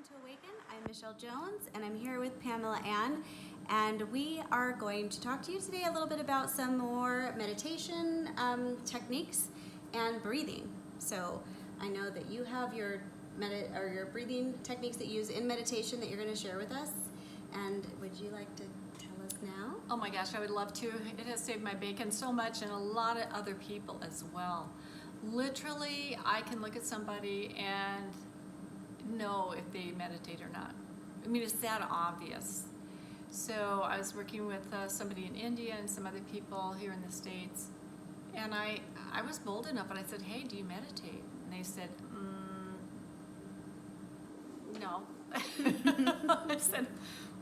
Welcome to Awaken. I'm Michelle Jones and I'm here with Pamela Ann, and we are going to talk to you today a little bit about some more meditation techniques and breathing. So I know that you have your breathing techniques that you use in meditation that you're going to share with us, and would you like to tell us now? Oh my gosh, I would love to. It has saved my bacon so much, and a lot of other people as well. Literally, I can look at somebody and know if they meditate or not. I mean, it's that obvious. So I was working with somebody in India and some other people here in the States, and I was bold enough and I said, hey, do you meditate? And they said, no. I said,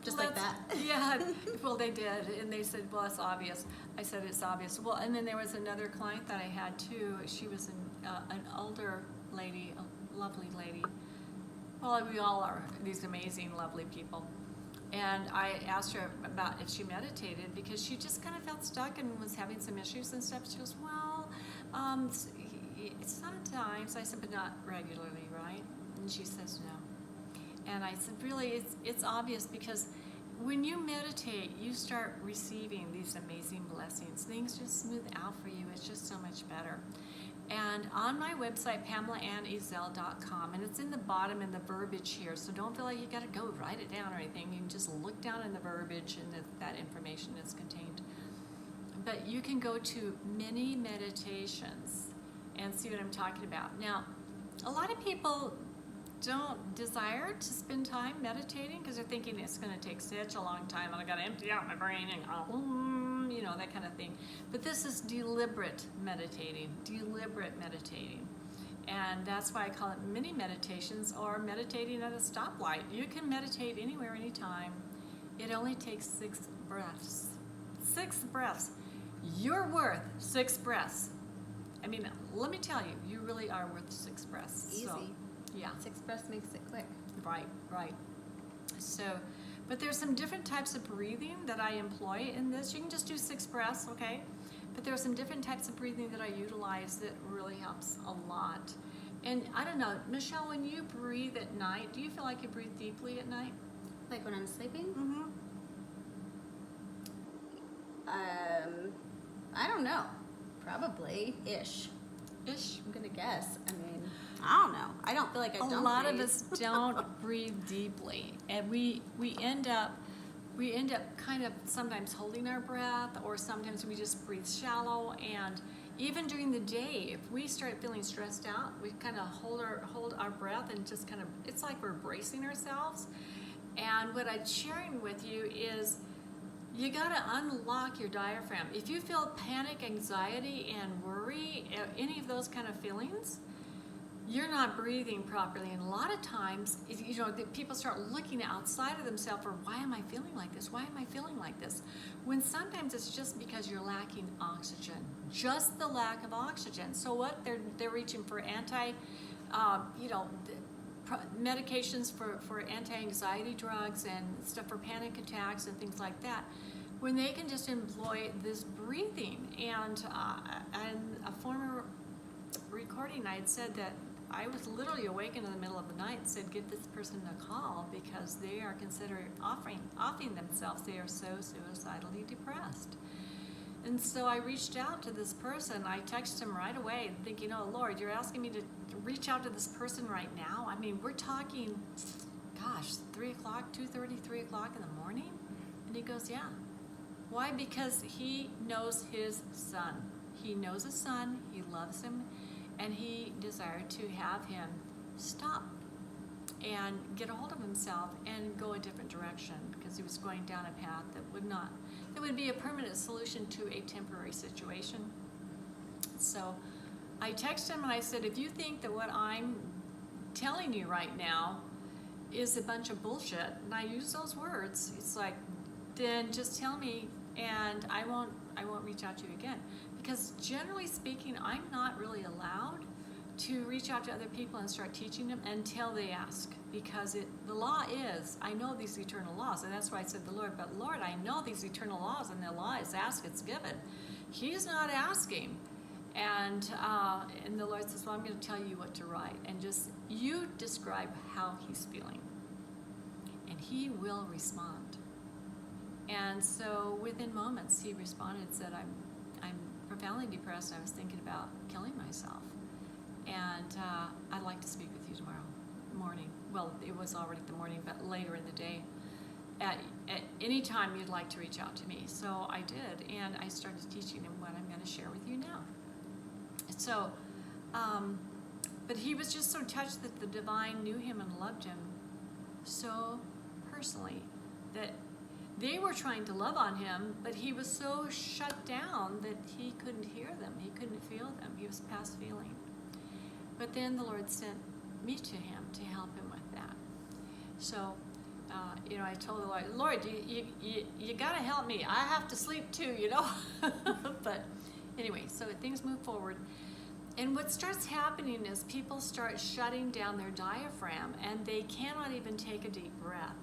Just well, like that? Yeah, well, they did, and they said, well, it's obvious. I said, it's obvious. Well, and then there was another client that I had too. She was an older lady, a lovely lady. Well, we all are these amazing, lovely people. And I asked her about if she meditated, because she just kind of felt stuck and was having some issues and stuff. She goes, well, sometimes. I said, but not regularly, right? And she says no. And I said, really, it's obvious, because when you meditate, you start receiving these amazing blessings. Things just smooth out for you. It's just so much better. And on my website, PamelaAnnEzel.com, and it's in the bottom in the verbiage here, so don't feel like you got to go write it down or anything. You can just look down in the verbiage, and that information is contained. But you can go to mini meditations and see what I'm talking about. Now, a lot of people don't desire to spend time meditating because they're thinking it's going to take such a long time, and I got to empty out my brain and you know, that kind of thing. But this is deliberate meditating, and that's why I call it mini meditations, or meditating at a stoplight. You can meditate anywhere, anytime. It only takes 6 breaths. 6 breaths. You're worth 6 breaths. I mean, let me tell you, you really are worth 6 breaths. Easy. So, yeah. 6 breaths makes it quick. Right. So, but there's some different types of breathing that I employ in this. You can just do 6 breaths, okay? But there are some different types of breathing that I utilize that really helps a lot. And I don't know, Michelle, when you breathe at night, do you feel like you breathe deeply at night? Like when I'm sleeping? Mm-hmm. I don't know. Probably ish. Ish? I'm gonna guess. I mean, I don't know. I don't feel like I don't A lot breathe. of us don't breathe deeply, and we end up kind of sometimes holding our breath, or sometimes we just breathe shallow. And even during the day, if we start feeling stressed out, we kind of hold our breath and just kind of, it's like we're bracing ourselves. And what I'm sharing with you is, you got to unlock your diaphragm. If you feel panic, anxiety, and worry, any of those kind of feelings, you're not breathing properly. And a lot of times, you know, people start looking outside of themselves for, why am I feeling like this? Why am I feeling like this? When sometimes it's just because you're lacking oxygen, just the lack of oxygen. So what? They're reaching for medications for anti-anxiety drugs and stuff for panic attacks and things like that, when they can just employ this breathing. And a former recording, I had said that I was literally awakened in the middle of the night and said, give this person a call, because they are considering offing themselves. They are so suicidally depressed. And so I reached out to this person. I texted him right away thinking, oh Lord, you're asking me to reach out to this person right now? I mean, we're talking, gosh, 3 o'clock, 2:30, 3 o'clock in the morning? And he goes, yeah. Why? Because he knows his son. He knows his son, he loves him, and he desired to have him stop and get a hold of himself and go a different direction, because he was going down a path that would be a permanent solution to a temporary situation. So I texted him and I said, if you think that what I'm telling you right now is a bunch of bullshit, and I use those words, it's like, then just tell me, and I won't reach out to you again. Because generally speaking, I'm not really allowed to reach out to other people and start teaching them until they ask, because the law is, I know these eternal laws, and that's why I said the Lord, but Lord, I know these eternal laws, and the law is ask, it's given. He's not asking. And the Lord says, well, I'm going to tell you what to write, and just you describe how he's feeling. he will respond. And so within moments, he responded, said, I'm profoundly depressed. I was thinking about killing myself. And I'd like to speak with you tomorrow morning. Well, it was already the morning, but later in the day. At any time you'd like to reach out to me. So I did, and I started teaching him what I'm going to share with you now. So, but he was just so touched that the divine knew him and loved him so personally that they were trying to love on him, but he was so shut down that he couldn't hear them. He couldn't feel them. He was past feeling. But then the Lord sent me to him to help him with that. So, I told the Lord, you got to help me. I have to sleep too, But anyway, so things move forward. And what starts happening is people start shutting down their diaphragm, and they cannot even take a deep breath.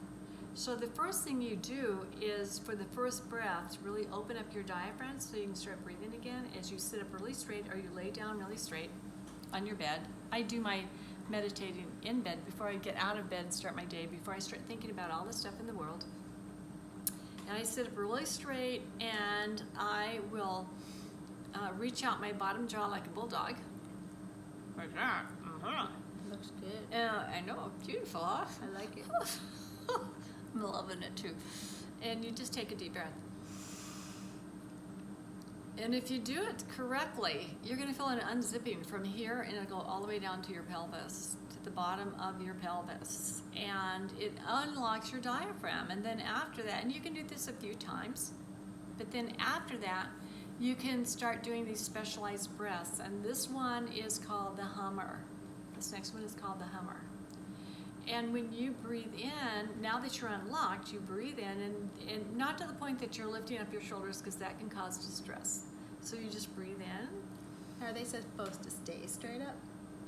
So the first thing you do is, for the first breath, really open up your diaphragm so you can start breathing again as you sit up really straight or you lay down really straight on your bed. I do my meditating in bed before I get out of bed and start my day, before I start thinking about all the stuff in the world. And I sit up really straight, and I will reach out my bottom jaw like a bulldog. Like that. Looks good. I know, beautiful, huh? I like it. I'm loving it too. And you just take a deep breath. And if you do it correctly, you're going to feel an unzipping from here, and it'll go all the way down to your pelvis, to the bottom of your pelvis. And it unlocks your diaphragm. And then after that, and you can do this a few times, but then after that, you can start doing these specialized breaths. And this one is called the hummer. This next one is called the hummer. And when you breathe in, now that you're unlocked, you breathe in, and not to the point that you're lifting up your shoulders, because that can cause distress. So you just breathe in. Are they supposed to stay straight up?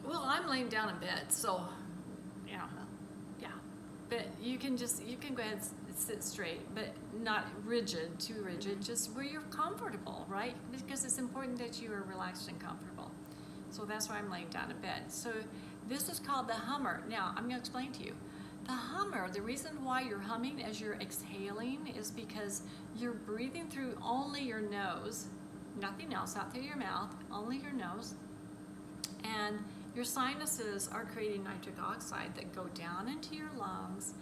Well, I'm laying down in bed, so yeah. But you can go ahead and sit straight, but not rigid, too rigid, just where you're comfortable, right? Because it's important that you are relaxed and comfortable. So that's why I'm laying down in bed. So this is called the hummer. Now, I'm going to explain to you. The hummer, the reason why you're humming as you're exhaling is because you're breathing through only your nose, nothing else out through your mouth, only your nose. And your sinuses are creating nitric oxide that go down into your lungs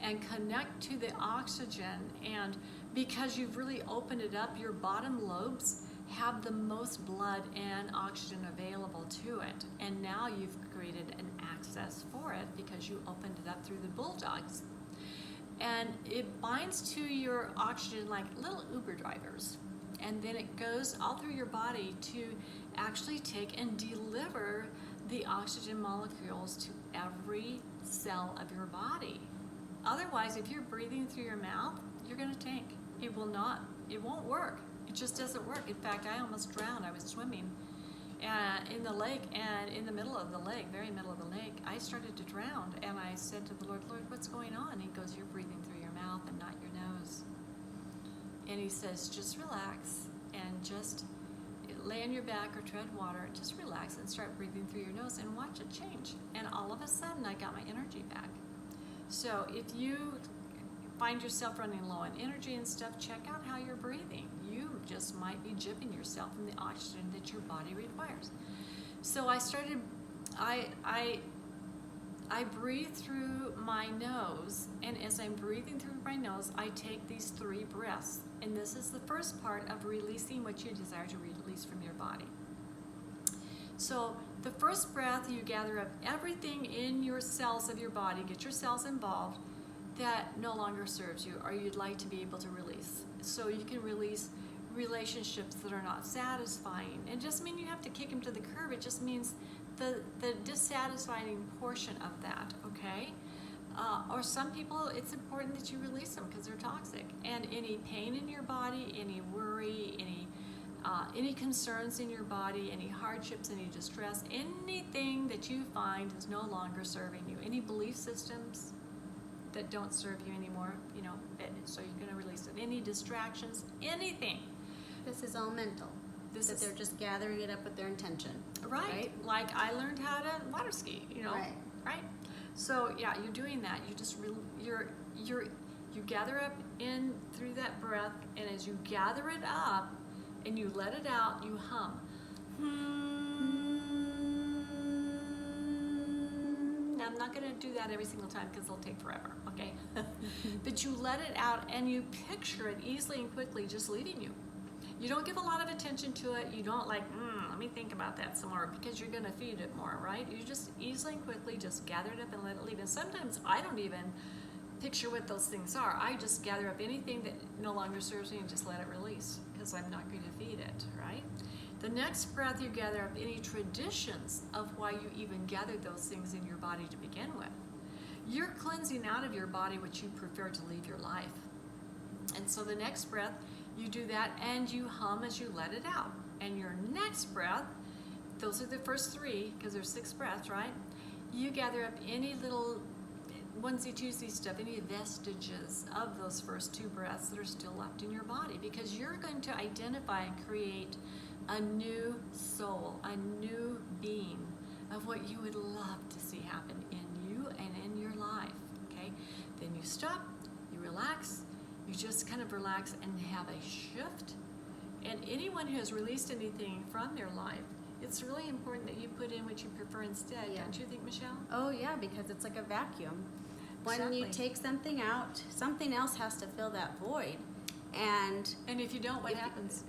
and connect to the oxygen. And because you've really opened it up, your bottom lobes have the most blood and oxygen available to it. And now you've created an access for it because you opened it up through the bulldogs. And it binds to your oxygen like little Uber drivers. And then it goes all through your body to actually take and deliver the oxygen molecules to every cell of your body. Otherwise, if you're breathing through your mouth, you're going to tank. It won't work. It just doesn't work. In fact, I almost drowned. I was swimming in the lake, and in the middle of the lake, very middle of the lake, I started to drown. And I said to the Lord, what's going on? He goes, you're breathing through your mouth and not your nose. And he says, just relax and just lay on your back or tread water. Just relax and start breathing through your nose and watch it change. And all of a sudden, I got my energy back. So if you find yourself running low on energy and stuff, check out how you're breathing. You just might be jipping yourself from the oxygen that your body requires. So I started, I breathe through my nose, and as I'm breathing through my nose, I take these 3 breaths. And this is the first part of releasing what you desire to release from your body. So the first breath, you gather up everything in your cells of your body, get your cells involved, that no longer serves you or you'd like to be able to release. So you can release relationships that are not satisfying. It doesn't mean you have to kick them to the curb. It just means the dissatisfying portion of that, okay? Or some people, it's important that you release them because they're toxic. And any pain in your body, any worry, any concerns in your body, any hardships, any distress, anything that you find is no longer serving you, any belief systems that don't serve you anymore, so you're going to release it. Any distractions, anything. This is all mental. They're just gathering it up with their intention. Right. Like I learned how to water ski, Right. Right? So yeah, you're doing that. You just you gather up in through that breath, and as you gather it up and you let it out, you hum. Now, I'm not going to do that every single time because it'll take forever, okay? But you let it out and you picture it easily and quickly just leaving you. You don't give a lot of attention to it. You don't like, let me think about that some more, because you're going to feed it more, right? You just easily and quickly just gather it up and let it leave. And sometimes I don't even picture what those things are. I just gather up anything that no longer serves me and just let it release, because I'm not going to feed it, right? The next breath, you gather up any traditions of why you even gathered those things in your body to begin with. You're cleansing out of your body what you prefer to leave your life. And so the next breath, you do that and you hum as you let it out. And your next breath, those are the first three, because there's 6 breaths, right? You gather up any little onesie-twosie stuff, any vestiges of those first 2 breaths that are still left in your body, because you're going to identify and create a new soul, a new being of what you would love to see happen in you and in your life, okay? Then you stop, you relax, you just kind of relax and have a shift. And anyone who has released anything from their life, it's really important that you put in what you prefer instead, Yeah. don't you think, Michelle? Oh yeah, because it's like a vacuum. When you Exactly. take something out, something else has to fill that void. And And if you don't, what if- happens?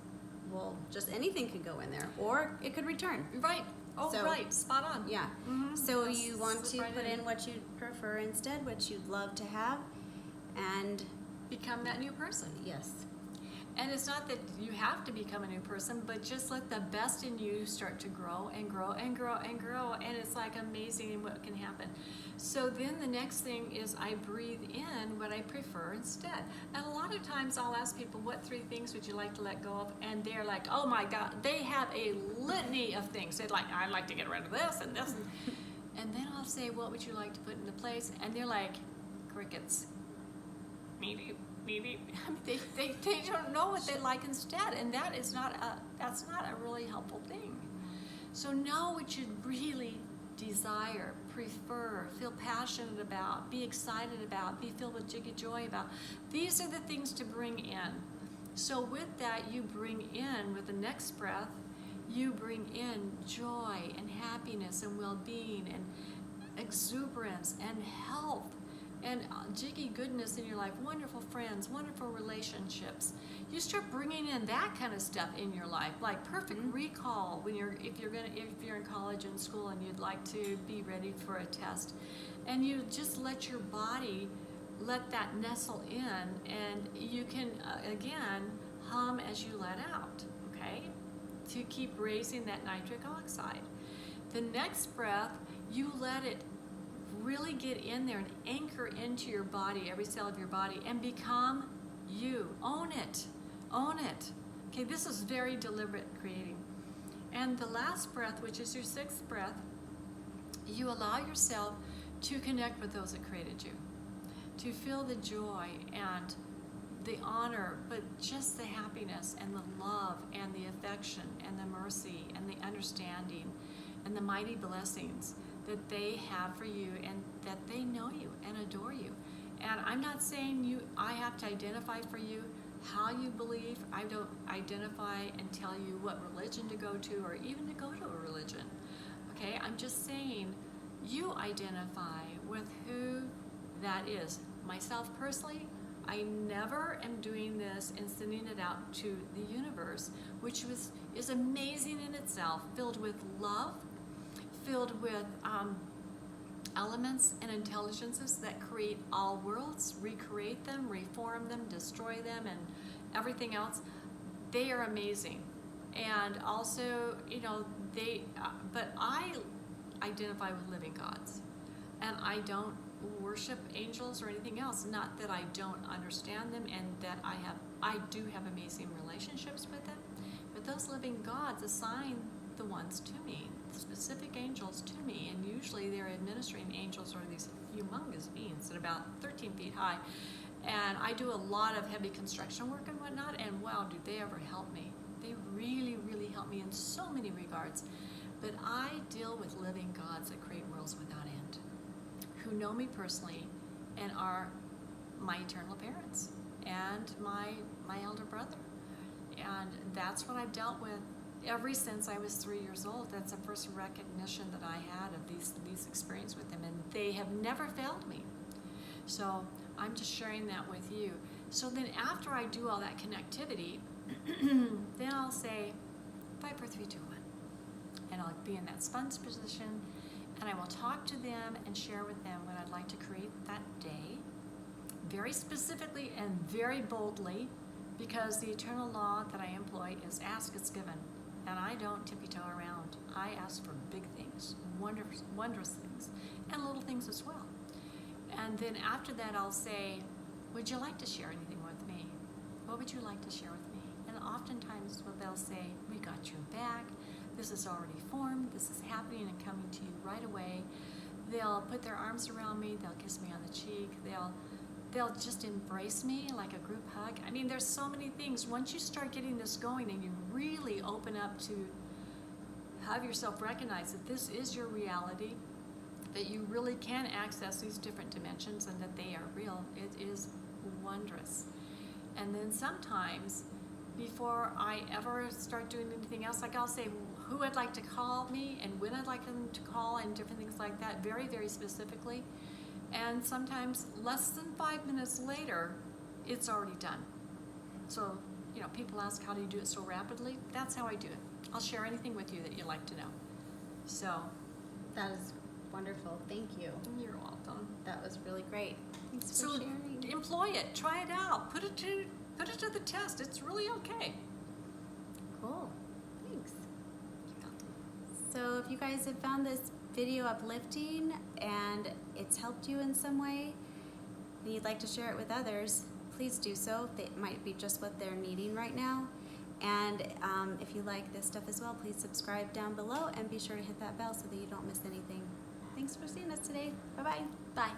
well, just anything could go in there, or it could return. Right. Oh, So- right. Spot on. Yeah. Mhm. So It'll you want to slip right put in what you prefer instead, what you'd love to have, and Become that new person. yes. And it's not that you have to become a new person, but just let the best in you start to grow and grow and grow and grow. And it's like amazing what can happen. So then the next thing is I breathe in what I prefer instead. And a lot of times I'll ask people, what 3 things would you like to let go of? And they're like, oh my God, they have a litany of things. They're like, I'd like to get rid of this and this. And then I'll say, what would you like to put into place? And they're like, crickets. Maybe. I mean, they don't know what they like instead, and that's not a really helpful thing. So know what you really desire, prefer, feel passionate about, be excited about, be filled with jiggy joy about. These are the things to bring in. So with that, you bring in, with the next breath, you bring in joy and happiness and well-being and exuberance and health and jiggy goodness in your life, wonderful friends, wonderful relationships. You start bringing in that kind of stuff in your life, like perfect recall when if you're in college and school and you'd like to be ready for a test, and you just let your body let that nestle in, and you can again hum as you let out, okay, to keep raising that nitric oxide. The next breath, you let it really get in there and anchor into your body, every cell of your body, and become you. Own it. Own it. Okay, this is very deliberate creating. And the last breath, which is your 6th breath, you allow yourself to connect with those that created you, to feel the joy and the honor, but just the happiness and the love and the affection and the mercy and the understanding and the mighty blessings that they have for you, and that they know you and adore you. And I'm not saying I have to identify for you how you believe. I don't identify and tell you what religion to go to or even to go to a religion. Okay, I'm just saying you identify with who that is. Myself personally, I never am doing this and sending it out to the universe, which is amazing in itself, filled with love, filled with elements and intelligences that create all worlds, recreate them, reform them, destroy them, and everything else. They are amazing. And also, but I identify with living gods. And I don't worship angels or anything else. Not that I don't understand them and that I do have amazing relationships with them. But those living gods assign the ones to me, specific angels to me, and usually their administering angels are these humongous beings that are about 13 feet high. And I do a lot of heavy construction work and whatnot, and wow, do they ever help me. They really, really help me in so many regards. But I deal with living gods that create worlds without end, who know me personally and are my eternal parents and my elder brother. And that's what I've dealt with ever since I was 3 years old. That's the first recognition that I had of these experiences with them, and they have never failed me. So I'm just sharing that with you. So then after I do all that connectivity, then I'll say 5, 4, 3, 2, 1. And I'll be in that sponge position, and I will talk to them and share with them what I'd like to create that day, very specifically and very boldly, because the eternal law that I employ is ask, it's given. And I don't tippy-toe around. I ask for big things, wondrous things, and little things as well. And then after that, I'll say, would you like to share anything with me? What would you like to share with me? And oftentimes they'll say, we got your back. This is already formed. This is happening and coming to you right away. They'll put their arms around me. They'll kiss me on the cheek. They'll just embrace me like a group hug. I mean, there's so many things. Once you start getting this going and you really open up to have yourself recognize that this is your reality, that you really can access these different dimensions and that they are real, it is wondrous. And then sometimes, before I ever start doing anything else, like I'll say who I'd like to call me and when I'd like them to call and different things like that, very, very specifically. And sometimes less than 5 minutes later, it's already done. So, people ask, how do you do it so rapidly? That's how I do it. I'll share anything with you that you'd like to know. So. That is wonderful. Thank you. You're welcome. That was really great. Thanks for So sharing. employ it, try it out, put it to the test. It's really okay. Cool. Thanks. So if you guys have found this video uplifting and it's helped you in some way and you'd like to share it with others, please do so. It might be just what they're needing right now. And if you like this stuff as well, please subscribe down below and be sure to hit that bell so that you don't miss anything. Thanks for seeing us today. Bye-bye. Bye.